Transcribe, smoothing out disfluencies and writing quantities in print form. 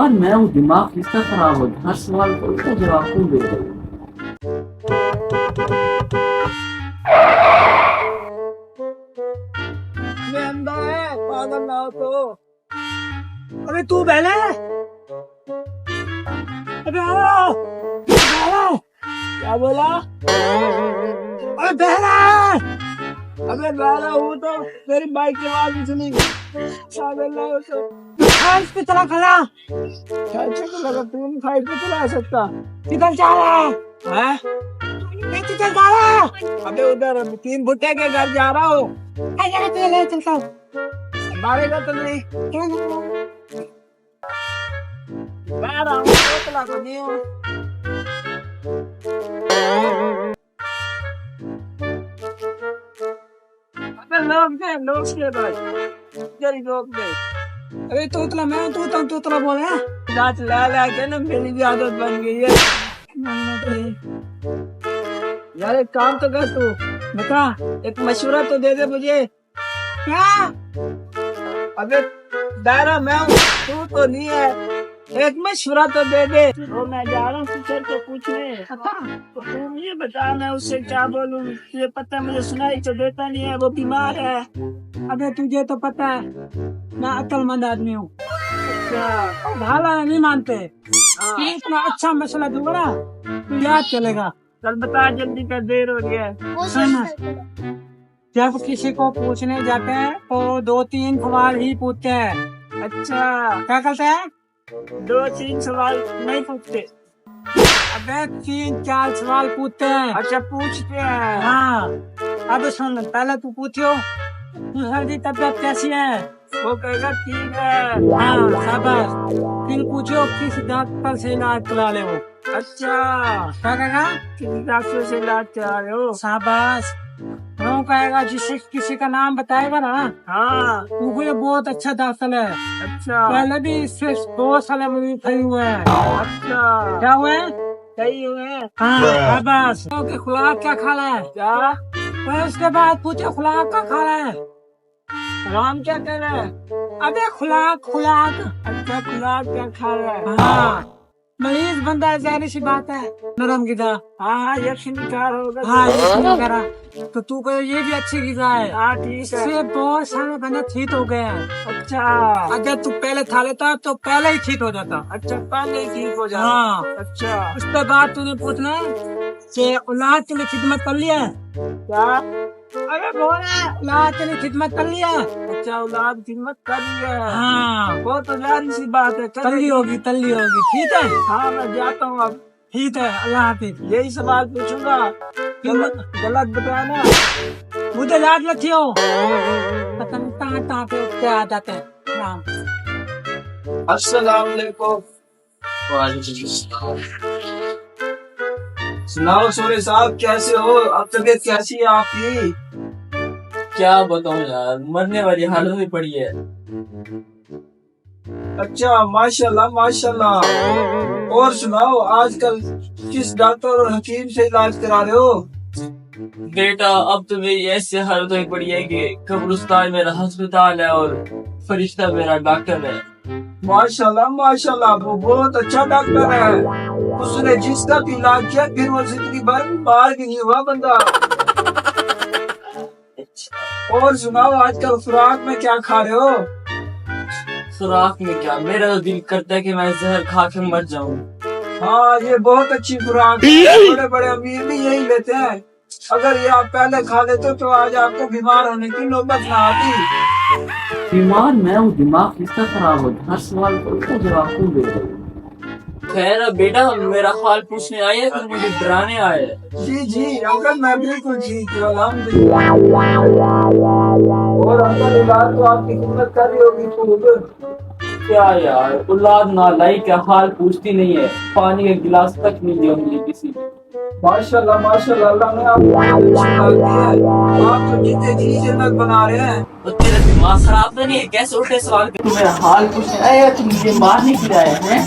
और मैं हूँ दिमाग किसका खराब हो, हर सवाल को उसका जवाब क्यों दे रहे हो? मैं अंधा है, पागल ना हो तो। अबे तू बहला है? अबे आओ, बहला। क्या बोला? अबे बहला है? अबे बहला हूँ तो मेरी बाइक की आवाज भी सुनी। पागल ना हो तो फाइव पे चला खड़ा। क्या अच्छा लगा, तुम फाइव पे चला सकता? किधर जा रहा है? हैं? मैं किधर जा रहा है? अबे उधर तीन भुट्टे के घर जा रहा हूँ। ले चलता हूँ। मारेगा तो नहीं? मैं रहा हूँ, चला तो नहीं हूँ। अबे लोग से भाई, जरी लोग दे। अरे तोतला मैं तोतला बोले हैं। दांत ला के ना मेरी भी आदत बन गई है। यार एक काम तो कर तू, बता, एक मशवरा तो दे दे मुझे। क्या? अबे दायरा मैं हूँ, तू तो नहीं है, एक मशवरा तो दे दे। तो मैं जा रहा हूँ टीचर को पूछने, तो तू मुझे बता मैं उससे क्या बोलूँ। तुझे पता है मुझे सुनाई तो देता नहीं है, वो बीमार है। अबे तुझे तो पता है मैं अक्लमंद आदमी हूँ। अच्छा भाला नहीं मानते। इतना अच्छा मसला दूंगा ना तू याद चलेगा। चल बता जल्दी कर, देर हो रही है। जब किसी को पूछने जाते हैं तो 2-3 सवाल ही पूछते हैं। अच्छा क्या करते हैं? 2-3 सवाल नहीं पूछते। अबे 3-4 सवाल पूछते हैं। अच्छा पूछते हैं। हाँ अब सुन, पहले तू पूछो तुम्हारी तबीयत कैसी है? वो कहेगा ठीक है। हाँ शाबाश। फिर पूछो किस डॉक्टर से इलाज करा रहे हो? अच्छा क्या कहेगा? किस डॉक्टर से इलाज करा रहे हो? शाबाश। वो कहेगा जिसे किसी का नाम बताएगा ना, हाँ वो ये बहुत अच्छा डॉक्टर है। अच्छा पहले भी इससे 2 साल में सही हुए हैं। अच्छा क्या हुए? सही हुए। हाँ शाबाश। तो खुराक क्या खा रहा है? क्या? तो उसके बाद पूछे खुराक क्या खा रहा है? राम क्या कर रहा है? अबे खुराक। अच्छा खुराक क्या खा रहा है? हाँ मरीज बंदा है, जाहिर सी बात है, नरम गिदा। हाँ यक्षिणी कार होगा। हाँ यक्षिणी करा तो तू कहे ये भी अच्छी गिदा है। हाँ ठीक है। इससे बहुत सारे बंदे ठीक हो गए हैं। अच्छा अगर तू पहले खा लेता तो पहले ही ठीक हो जाता। अच्छा पहले ही ठीक हो जाता। हाँ अच्छा उसके बाद तूने पूछना कि औलाद के लिए खिदमत कर लिया है? क्या? अरे बोला औलाद के लिए खिदमत कर लिया। अच्छा औलाद खिदमत कर लिया। हाँ वो तो जान सी बात है, तल्ली होगी ठीक है। हाँ मैं जाता हूँ अब। ठीक है अल्लाह हाफिज। यही सवाल पूछूंगा, गलत बताना। मुझे याद रखियो, पता नहीं कहाँ पे उठते आ जाते हैं। राम अस्सलाम वालेकुम। सुनाओ सोरे साहब कैसे हो? अब तबीयत कैसी है आपकी? क्या बताऊँ यार, मरने वाली हालत में पड़ी है। अच्छा माशाल्लाह माशाल्लाह। और सुनाओ आजकल किस डॉक्टर और हकीम से इलाज करा रहे हो? बेटा अब तो मेरी ऐसी हालत में पड़ी है कि कब्रिस्तान मेरा अस्पताल है और फरिश्ता मेरा डॉक्टर है। माशाल्लाह माशाल्लाह, वो बहुत अच्छा डॉक्टर है। उसने जिसका भी इलाज किया फिर वो जिंदगी भर बीमार भी नहीं हुआ बंदा। और सुनाओ आजकल खुराक में क्या खा रहे हो? खुराक में क्या, मेरा तो दिल करता है कि मैं जहर खा के मर जाऊं। हाँ ये बहुत अच्छी खुराक है, बड़े बड़े अमीर भी यही लेते हैं। अगर ये आप पहले खा लेते तो आज आपको बीमार होने की नौबत ना आती। बीमार मैं हूँ, दिमाग किसका खराब हो, हर सवाल को उसका जवाब क्यों दे रहे हो? खैर बेटा मेरा हाल पूछने आए हैं, मुझे डराने आए हैं। जी अंकल मैं बिल्कुल ठीक हूँ अल्हम्दुलिल्लाह। और अंकल इलाज तो आपकी खिदमत कर रही होगी खूब। क्या यार, औलाद नालायक का हाल पूछती नहीं है, पानी का गिलास तक नहीं दिया मुझे किसी। माशाल्लाह माशाल्लाह, अल्लाह ने आपको आप तो जितने जी जन्नत बना रहे हैं। तो तेरा दिमाग खराब तो नहीं है? कैसे उल्टे सवाल कर, तू मेरा हाल पूछने आया, तू मुझे मारने के लिए आया है?